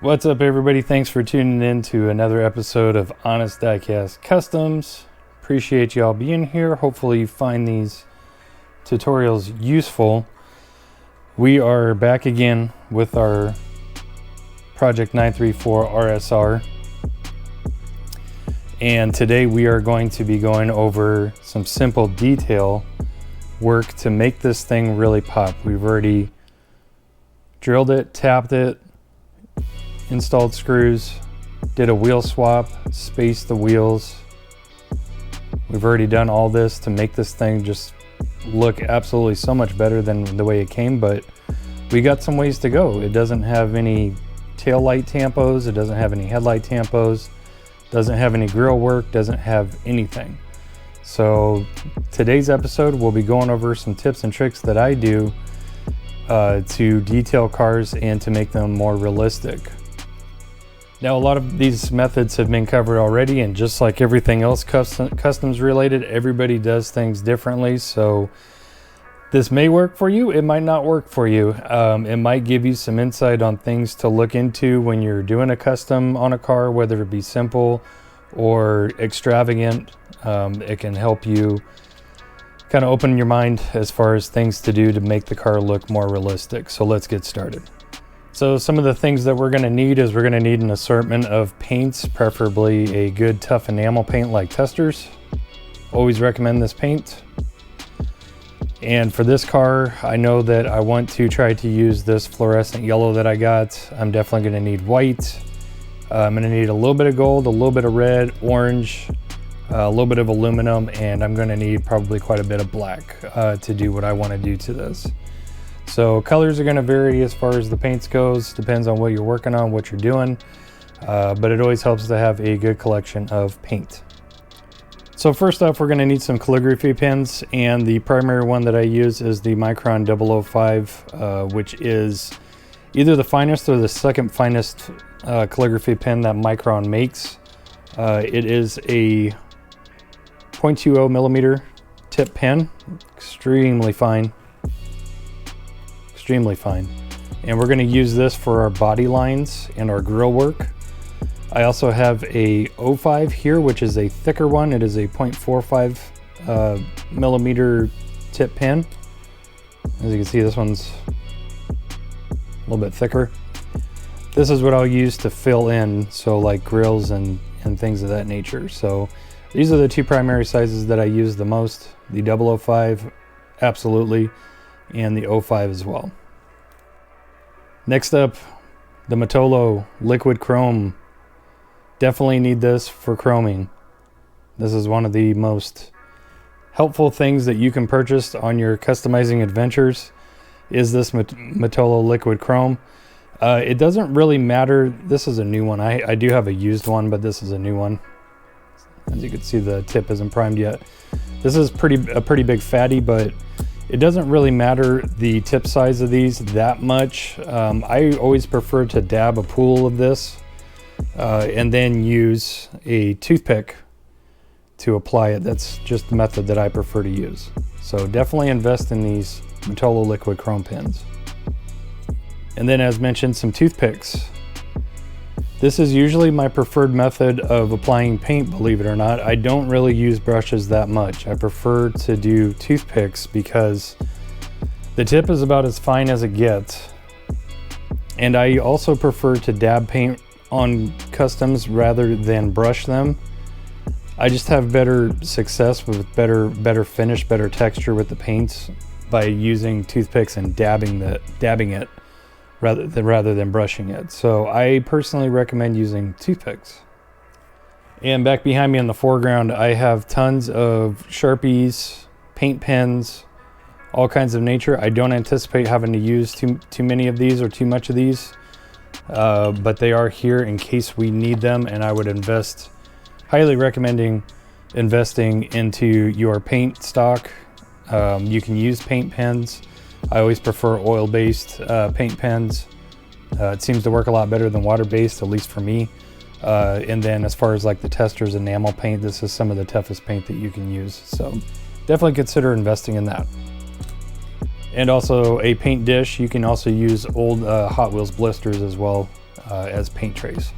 What's up, everybody? Thanks for tuning in to another episode of Honest Diecast Customs. Appreciate y'all being here. Hopefully you find these tutorials useful. We are back again with our Project 934 RSR. And today we are going to be going over some simple detail work to make this thing really pop. We've already drilled it, tapped it, installed screws, did a wheel swap, spaced the wheels. We've already done all this to make this thing just look absolutely so much better than the way it came, but we got some ways to go. It doesn't have any tail light tampos, it doesn't have any headlight tampos, doesn't have any grill work, doesn't have anything. So today's episode we'll be going over some tips and tricks that I do to detail cars and to make them more realistic. Now, a lot of these methods have been covered already, and just like everything else customs related, everybody does things differently. So this may work for you, it might not work for you. It might give you some insight on things to look into when you're doing a custom on a car, whether it be simple or extravagant. It can help you kind of open your mind as far as things to do to make the car look more realistic. So let's get started. So some of the things that we're going to need is we're going to need an assortment of paints, preferably a good tough enamel paint like Testors. Always recommend this paint. And for this car, I know that I want to try to use this fluorescent yellow that I got. I'm definitely going to need white. I'm going to need a little bit of gold, a little bit of red, orange, a little bit of aluminum, and I'm going to need probably quite a bit of black to do what I want to do to this. So colors are going to vary as far as the paints goes, depends on what you're working on, what you're doing, but it always helps to have a good collection of paint. So first off, we're going to need some calligraphy pens, and the primary one that I use is the Micron 005, which is either the finest or the second finest calligraphy pen that Micron makes. It is a 0.20 millimeter tip pen, extremely fine. And we're going to use this for our body lines and our grill work. I also have a 05 here, which is a thicker one. It is a 0.45 millimeter tip pen. As you can see, this one's a little bit thicker. This is what I'll use to fill in, so like grills and things of that nature. So these are the two primary sizes that I use the most. The 005, absolutely, and the 05 as well. Next up, the Motolo liquid chrome. Definitely need this for chroming. This is one of the most helpful things that you can purchase on your customizing adventures, is this Motolo liquid chrome. It doesn't really matter. This is a new one. I do have a used one, but this is a new one. As you can see, the tip isn't primed yet. This is a pretty big fatty, but it doesn't really matter the tip size of these that much. I always prefer to dab a pool of this and then use a toothpick to apply it. That's just the method that I prefer to use. So definitely invest in these Motolo liquid chrome pens. And then, as mentioned, some toothpicks. This is usually my preferred method of applying paint, believe it or not. I don't really use brushes that much. I prefer to do toothpicks because the tip is about as fine as it gets. And I also prefer to dab paint on customs rather than brush them. I just have better success with better finish, better texture with the paints by using toothpicks and dabbing it rather than brushing it. So I personally recommend using toothpicks. And back behind me in the foreground, I have tons of Sharpies, paint pens, all kinds of nature. I don't anticipate having to use too many of these or too much of these, but they are here in case we need them, and I would highly recommending investing into your paint stock. You can use paint pens. I always prefer oil-based paint pens. It seems to work a lot better than water-based, at least for me. And then as far as like the Testors enamel paint, this is some of the toughest paint that you can use. So definitely consider investing in that. And also a paint dish. You can also use old Hot Wheels blisters as well. as paint trays.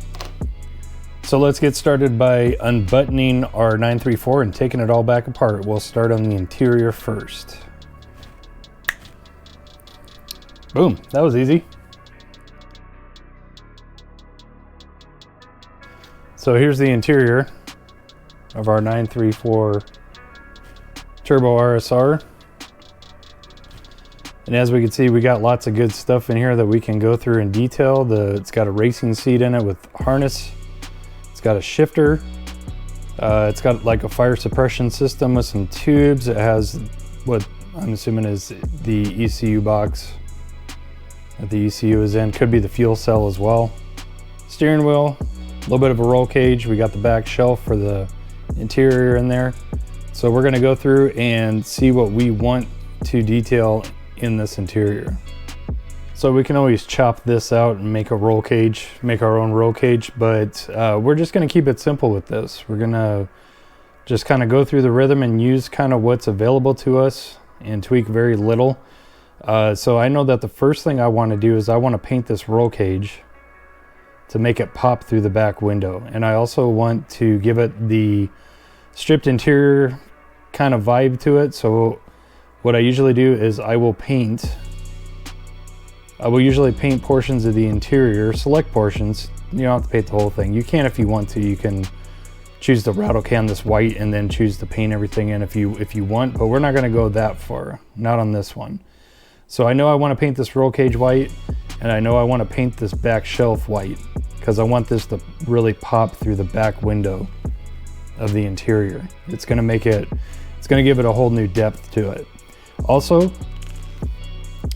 So let's get started by unbuttoning our 934 and taking it all back apart. We'll start on the interior first. Boom, that was easy. So here's the interior of our 934 Turbo RSR. And as we can see, we got lots of good stuff in here that we can go through in detail. It's got a racing seat in it with harness. It's got a shifter. It's got like a fire suppression system with some tubes. It has what I'm assuming is the ECU box that the ECU is in. Could be the fuel cell as well. Steering wheel, a little bit of a roll cage. We got the back shelf for the interior in there. So we're gonna go through and see what we want to detail in this interior. So we can always chop this out and make a roll cage, make our own roll cage, but we're just gonna keep it simple with this. We're gonna just kind of go through the rhythm and use kind of what's available to us and tweak very little. So I know that the first thing I want to do is I want to paint this roll cage to make it pop through the back window. And I also want to give it the stripped interior kind of vibe to it. So what I usually do is I will usually paint portions of the interior, select portions. You don't have to paint the whole thing. You can if you want to. You can choose to rattle can this white and then choose to paint everything in if you want, but we're not gonna go that far, not on this one. So I know I wanna paint this roll cage white, and I know I wanna paint this back shelf white because I want this to really pop through the back window of the interior. It's gonna give it a whole new depth to it. Also,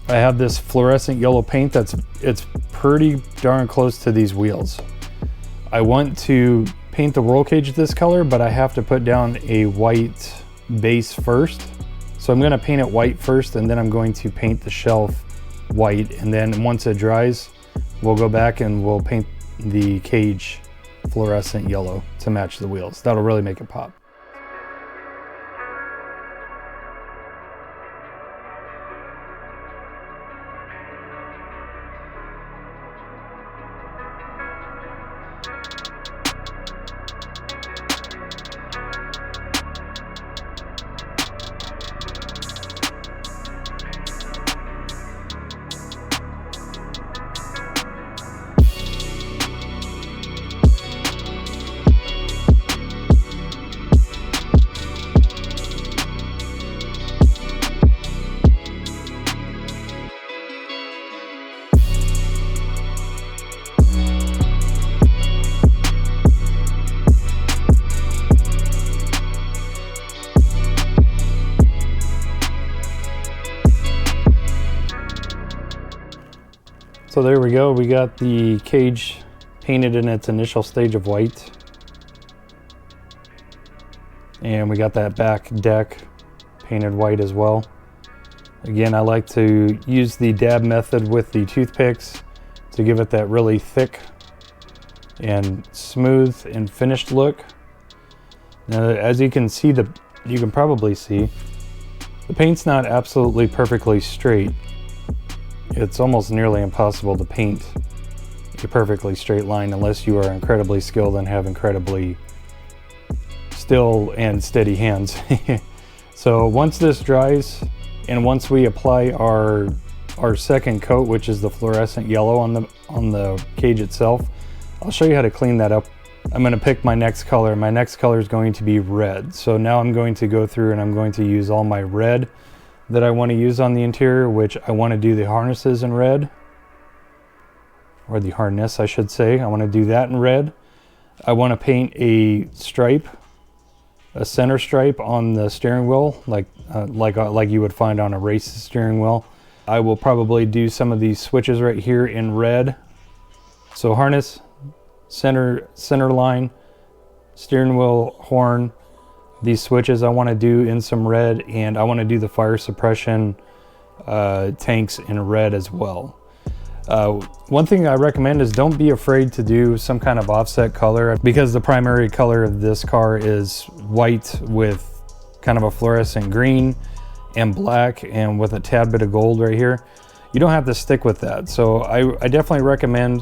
I have this fluorescent yellow paint it's pretty darn close to these wheels. I want to paint the roll cage this color, but I have to put down a white base first. So I'm gonna paint it white first, and then I'm going to paint the shelf white. And then once it dries, we'll go back and we'll paint the cage fluorescent yellow to match the wheels. That'll really make it pop. So there we go, we got the cage painted in its initial stage of white. And we got that back deck painted white as well. Again, I like to use the dab method with the toothpicks to give it that really thick and smooth and finished look. Now, as you can see, you can probably see, the paint's not absolutely perfectly straight. It's almost nearly impossible to paint a perfectly straight line unless you are incredibly skilled and have incredibly still and steady hands. So once this dries, and once we apply our second coat, which is the fluorescent yellow on the cage itself, I'll show you how to clean that up. I'm going to pick my next color. My next color is going to be red. So now I'm going to go through and I'm going to use all my red that I want to use on the interior, which I want to do the harnesses in red, or the harness I should say. I want to do that in red. I want to paint a stripe, a center stripe on the steering wheel, like you would find on a race steering wheel. I will probably do some of these switches right here in red. So harness, center line, steering wheel, horn. These switches I want to do in some red, and I want to do the fire suppression tanks in red as well. One thing I recommend is don't be afraid to do some kind of offset color, because the primary color of this car is white with kind of a fluorescent green and black and with a tad bit of gold right here. You don't have to stick with that. So I definitely recommend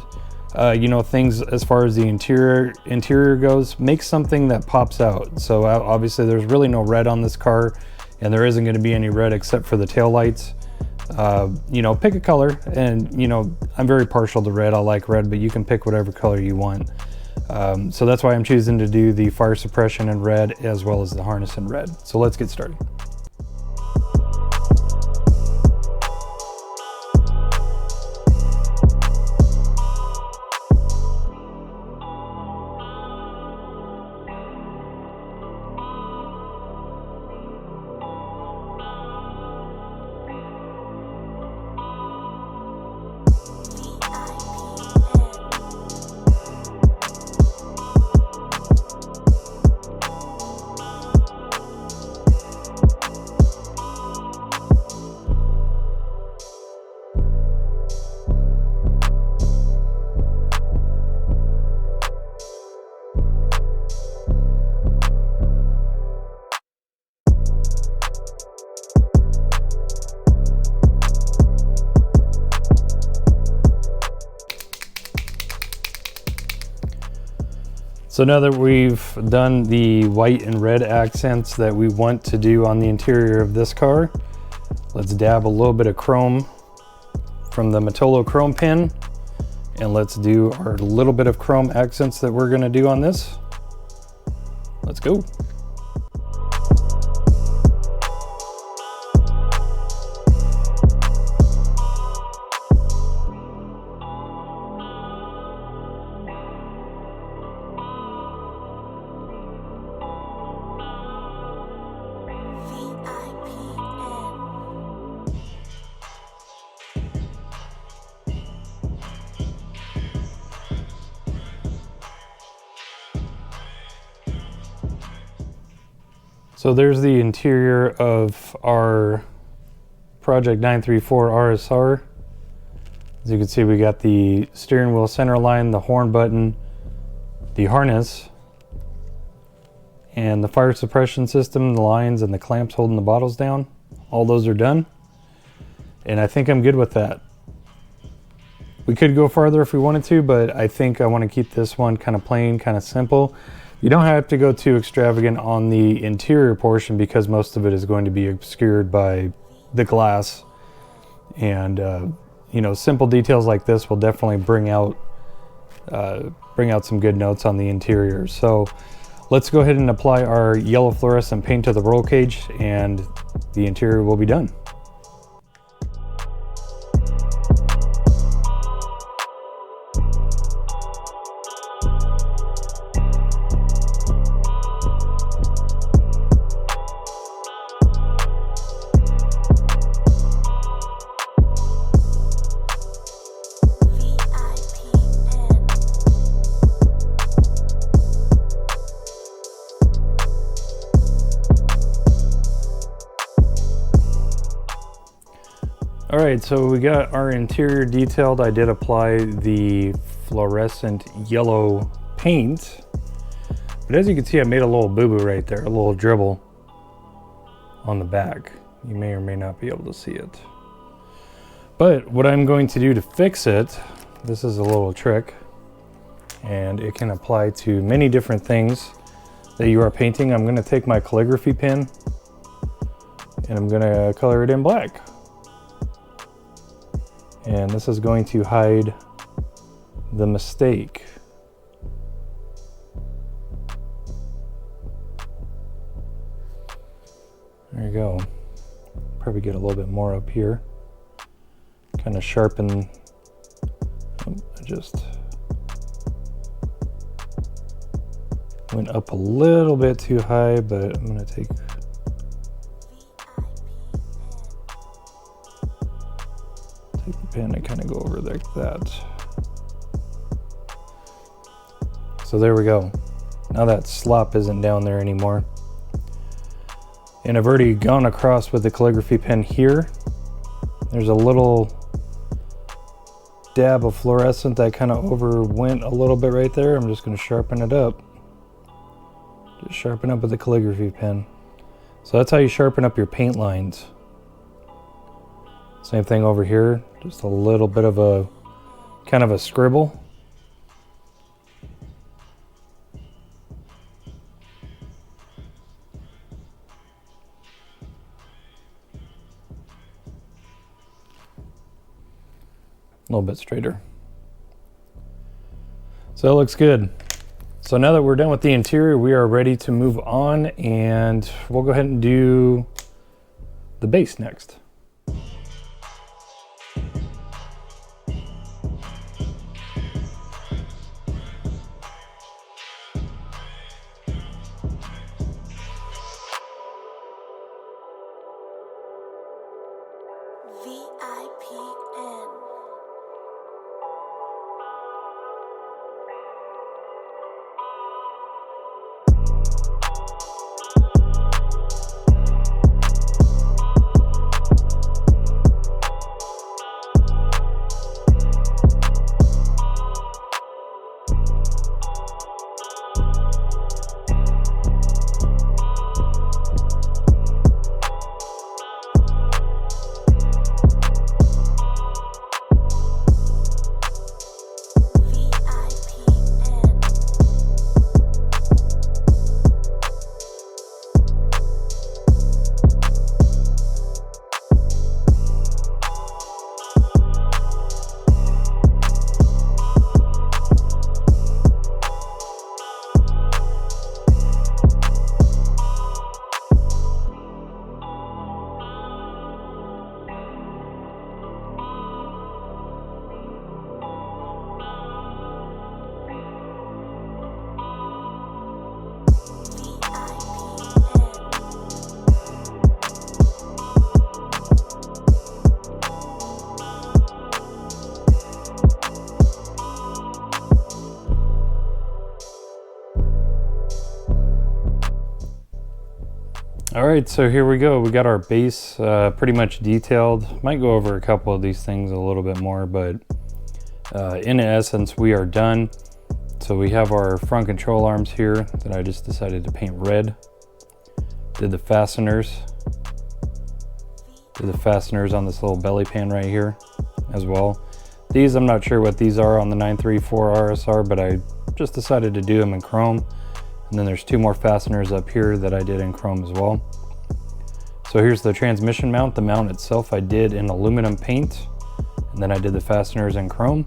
you know, things as far as the interior goes, make something that pops out. So obviously there's really no red on this car, and there isn't going to be any red except for the tail lights. You know, pick a color, and you know, I'm very partial to red. I like red, but you can pick whatever color you want. So that's why I'm choosing to do the fire suppression in red as well as the harness in red. So let's get started. So now that we've done the white and red accents that we want to do on the interior of this car, let's dab a little bit of chrome from the Matolo chrome pen, and let's do our little bit of chrome accents that we're going to do on this. Let's go. So there's the interior of our Project 934 RSR. As you can see, we got the steering wheel center line, the horn button, the harness, and the fire suppression system, the lines and the clamps holding the bottles down. All those are done. And I think I'm good with that. We could go farther if we wanted to, but I think I want to keep this one kind of plain, kind of simple. You don't have to go too extravagant on the interior portion because most of it is going to be obscured by the glass. And you know, simple details like this will definitely bring out some good notes on the interior. So let's go ahead and apply our yellow fluorescent paint to the roll cage, and the interior will be done. All right, so we got our interior detailed. I did apply the fluorescent yellow paint, but as you can see, I made a little boo-boo right there, a little dribble on the back. You may or may not be able to see it. But what I'm going to do to fix it, this is a little trick, and it can apply to many different things that you are painting. I'm gonna take my calligraphy pen and I'm gonna color it in black. And this is going to hide the mistake. There you go. Probably get a little bit more up here. Kind of sharpen. I just went up a little bit too high, but I'm going to take the pen and kind of go over like that. So there we go. Now that slop isn't down there anymore. And I've already gone across with the calligraphy pen here. There's a little dab of fluorescent that kind of overwent a little bit right there. I'm just going to sharpen it up. Just sharpen up with the calligraphy pen. So that's how you sharpen up your paint lines. Same thing over here, just a little bit of a kind of a scribble, little bit straighter. So that looks good. So now that we're done with the interior, we are ready to move on, and we'll go ahead and do the base next. V.I.P.N. All right, so here we go. We got our base pretty much detailed. Might go over a couple of these things a little bit more, but in essence, we are done. So we have our front control arms here that I just decided to paint red. Did the fasteners. Did the fasteners on this little belly pan right here as well. These, I'm not sure what these are on the 934 RSR, but I just decided to do them in chrome. And then there's two more fasteners up here that I did in chrome as well. So here's the transmission mount. The mount itself I did in aluminum paint, and then I did the fasteners in chrome.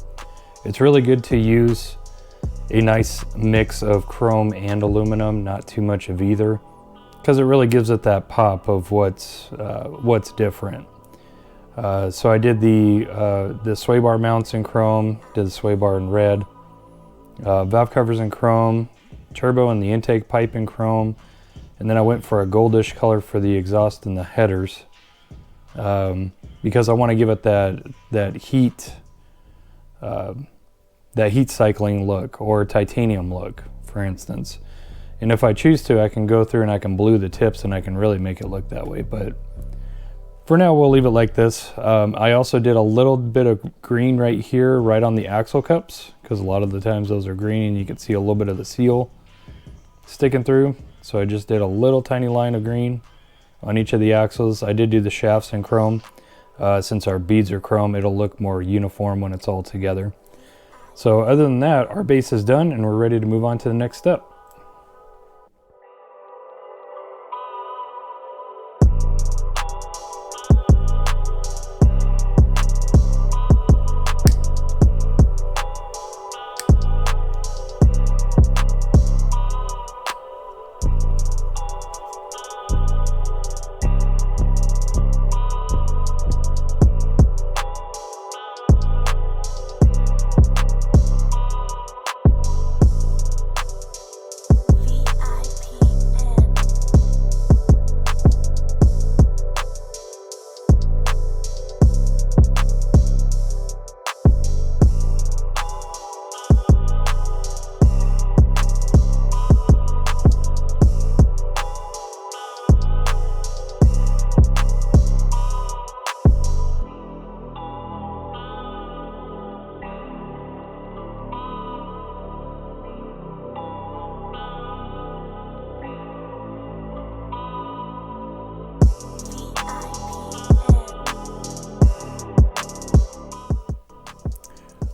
It's really good to use a nice mix of chrome and aluminum, not too much of either, because it really gives it that pop of what's different. So I did the sway bar mounts in chrome, did the sway bar in red, valve covers in chrome, turbo and the intake pipe in chrome, and then I went for a goldish color for the exhaust and the headers, because I want to give it that heat cycling look, or titanium look, for instance. And if I choose to, I can go through and I can blue the tips and I can really make it look that way, but for now we'll leave it like this. I also did a little bit of green right here, right on the axle cups, because a lot of the times those are green and you can see a little bit of the seal sticking through. So I just did a little tiny line of green on each of the axles. I did do the shafts in chrome. Since our beads are chrome, it'll look more uniform when it's all together. So other than that, our base is done and we're ready to move on to the next step.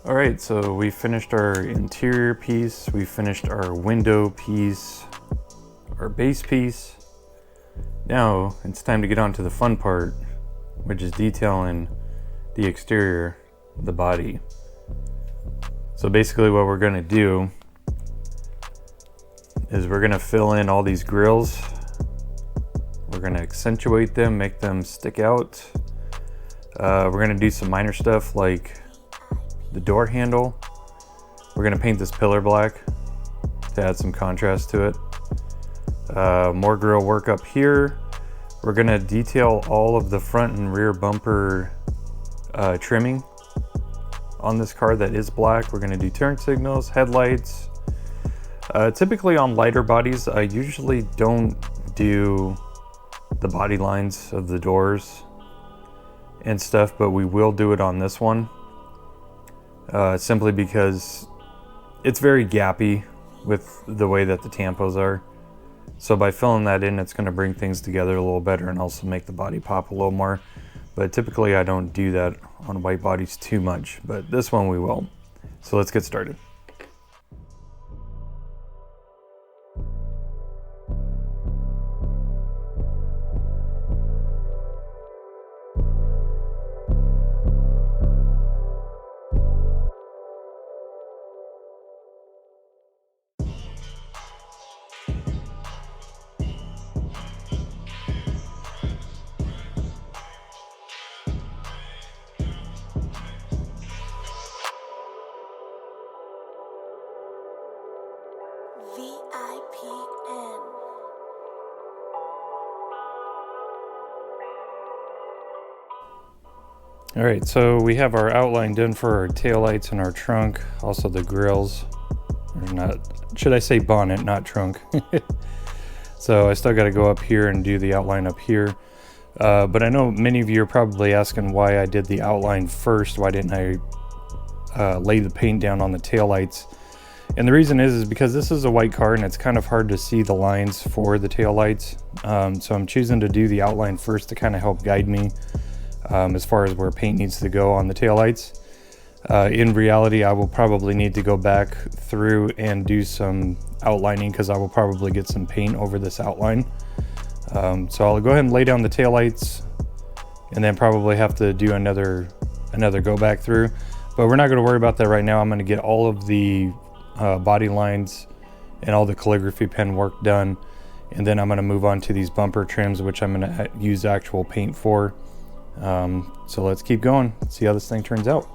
All right, so we finished our interior piece, we finished our window piece, our base piece. Now it's time to get on to the fun part, which is detailing the exterior. the body. So basically what we're gonna do is we're gonna fill in all these grills. We're gonna accentuate them, make them stick out. We're gonna do some minor stuff like the door handle. We're gonna paint this pillar black to add some contrast to it. More grill work up here. We're gonna detail all of the front and rear bumper trimming on this car that is black. We're gonna do turn signals, headlights. Typically on lighter bodies, I usually don't do the body lines of the doors and stuff, but we will do it on this one. Simply because it's very gappy with the way that the tampos are. So by filling that in, it's gonna bring things together a little better and also make the body pop a little more. But typically I don't do that on white bodies too much, but this one we will. So let's get started. V.I.P.N. All right, so we have our outline done for our taillights and our trunk, also the grills. Or not, should I say bonnet, not trunk. So I still got to go up here and do the outline up here. But I know many of you are probably asking why I did the outline first. Why didn't I lay the paint down on the taillights? And the reason is because this is a white car and it's kind of hard to see the lines for the taillights. So I'm choosing to do the outline first to kind of help guide me as far as where paint needs to go on the taillights. In reality, I will probably need to go back through and do some outlining because I will probably get some paint over this outline. So I'll go ahead and lay down the taillights and then probably have to do another go back through. But we're not going to worry about that right now. I'm going to get all of the body lines and all the calligraphy pen work done, and then I'm going to move on to these bumper trims, which I'm going to use actual paint for. So let's keep going, see how this thing turns out.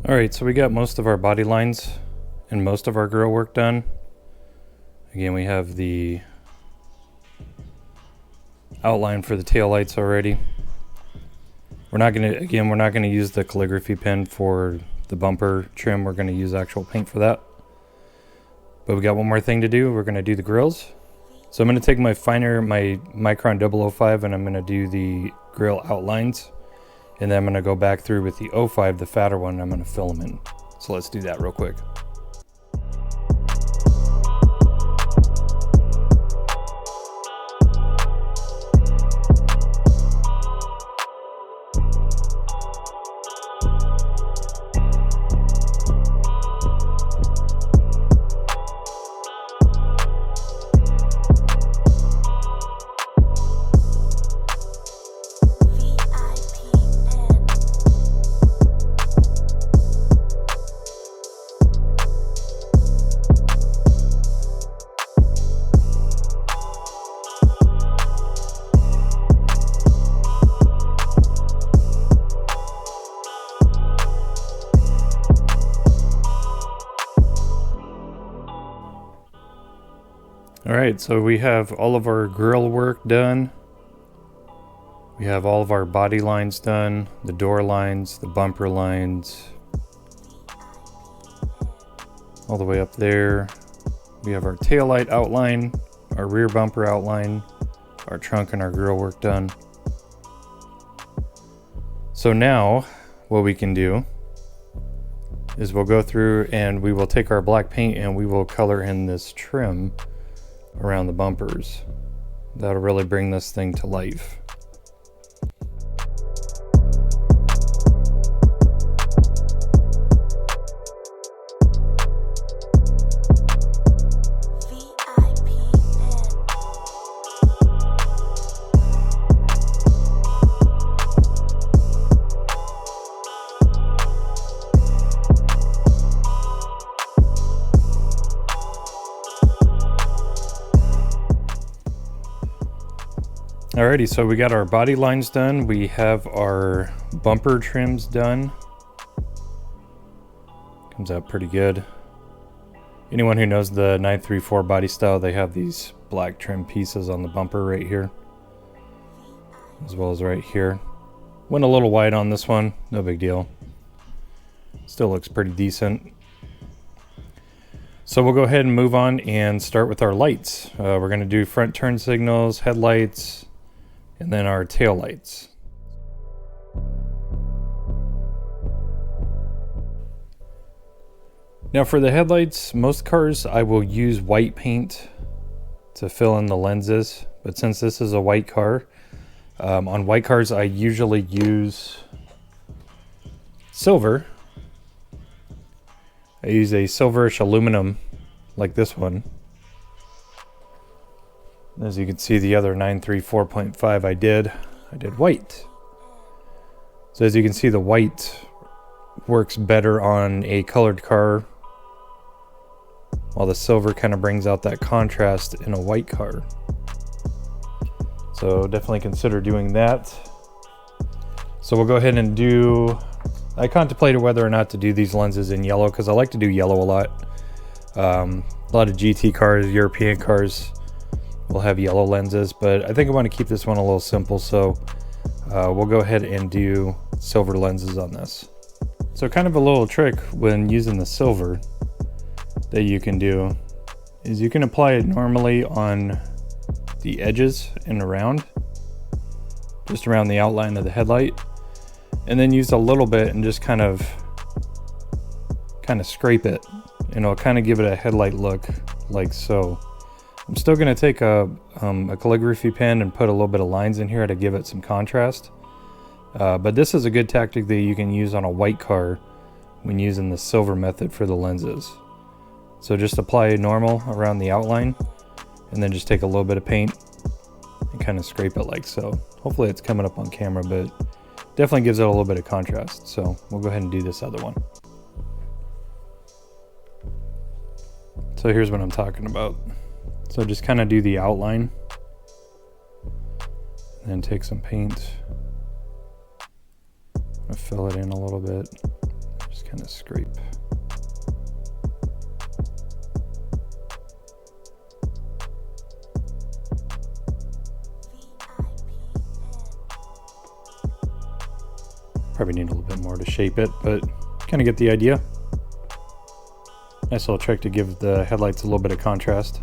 All right, so we got most of our body lines and most of our grill work done. Again, we have the outline for the taillights already. We're not gonna use the calligraphy pen for the bumper trim. We're gonna use actual paint for that. But we got one more thing to do. We're gonna do the grills. So I'm gonna take my Micron 005 and I'm gonna do the grill outlines. And then I'm gonna go back through with the 05, the fatter one, and I'm gonna fill them in. So let's do that real quick. All right, so we have all of our grill work done. We have all of our body lines done, the door lines, the bumper lines, all the way up there. We have our taillight outline, our rear bumper outline, our trunk and our grill work done. So now what we can do is we'll go through and we will take our black paint and we will color in this trim around the bumpers. That'll really bring this thing to life. Alrighty, so we got our body lines done. We have our bumper trims done. Comes out pretty good. Anyone who knows the 934 body style, they have these black trim pieces on the bumper right here, as well as right here. Went a little wide on this one, no big deal. Still looks pretty decent. So we'll go ahead and move on and start with our lights. We're going to do front turn signals, headlights, and then our tail lights. Now for the headlights, most cars I will use white paint to fill in the lenses, but since this is a white car, on white cars I usually use silver. I use a silverish aluminum like this one. As you can see, the other 934.5 I did white. So as you can see, the white works better on a colored car, while the silver kind of brings out that contrast in a white car. So definitely consider doing that. So we'll go ahead and I contemplated whether or not to do these lenses in yellow, because I like to do yellow a lot. A lot of GT cars, European cars, will have yellow lenses, but I think I want to keep this one a little simple, so we'll go ahead and do silver lenses on this. So kind of a little trick when using the silver that you can do is you can apply it normally on the edges and around, just around the outline of the headlight, and then use a little bit and just kind of scrape it, and it'll kind of give it a headlight look like so. I'm still going to take a calligraphy pen and put a little bit of lines in here to give it some contrast. But this is a good tactic that you can use on a white car when using the silver method for the lenses. So just apply normal around the outline and then just take a little bit of paint and kind of scrape it like so. Hopefully it's coming up on camera, but definitely gives it a little bit of contrast. So we'll go ahead and do this other one. So here's what I'm talking about. So just kind of do the outline and then take some paint and fill it in a little bit. Just kind of scrape. Probably need a little bit more to shape it, but kind of get the idea. Nice little trick to give the headlights a little bit of contrast.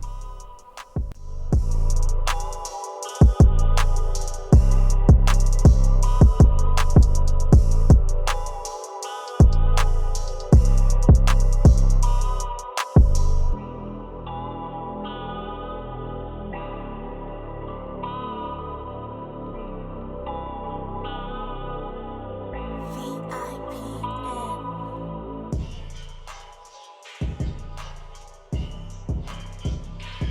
V.I.P.N.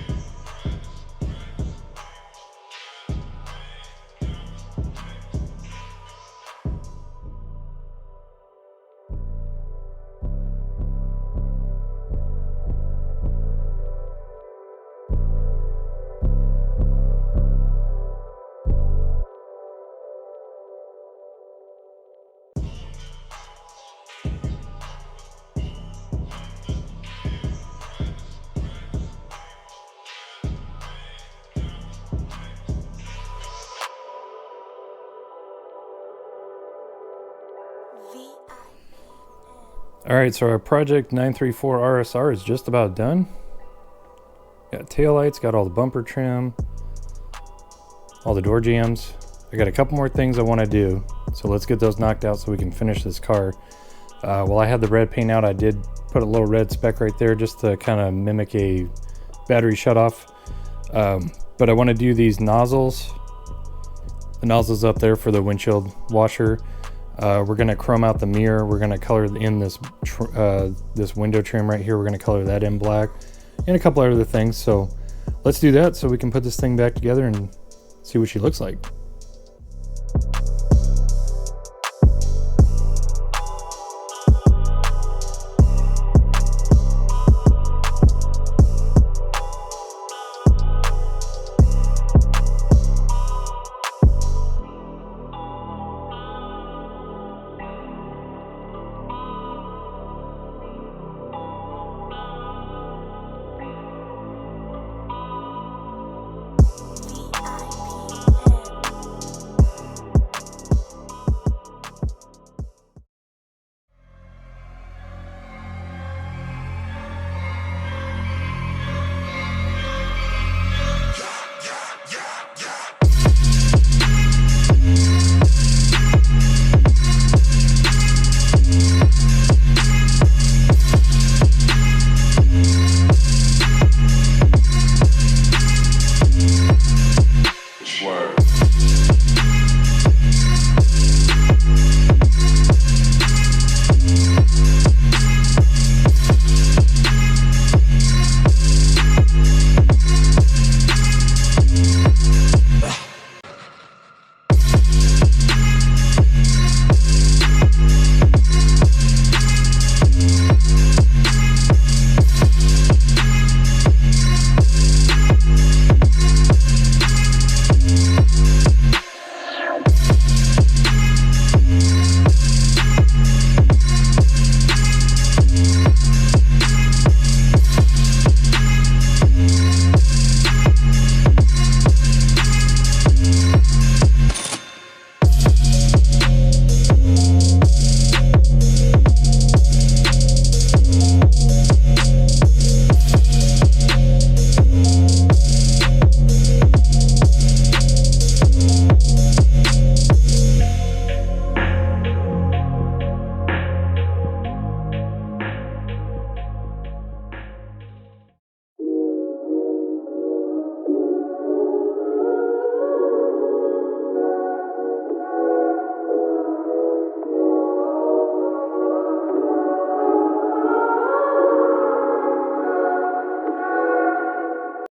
All right, so our project 934 RSR is just about done. Got taillights, got all the bumper trim, all the door jambs. I got a couple more things I want to do, so let's get those knocked out so we can finish this car. While I had the red paint out, I did put a little red speck right there just to kind of mimic a battery shutoff. But I want to do these nozzles. The nozzles up there for the windshield washer. We're going to chrome out the mirror. We're going to color in this this window trim right here. We're going to color that in black and a couple other things. So let's do that so we can put this thing back together and see what she looks like.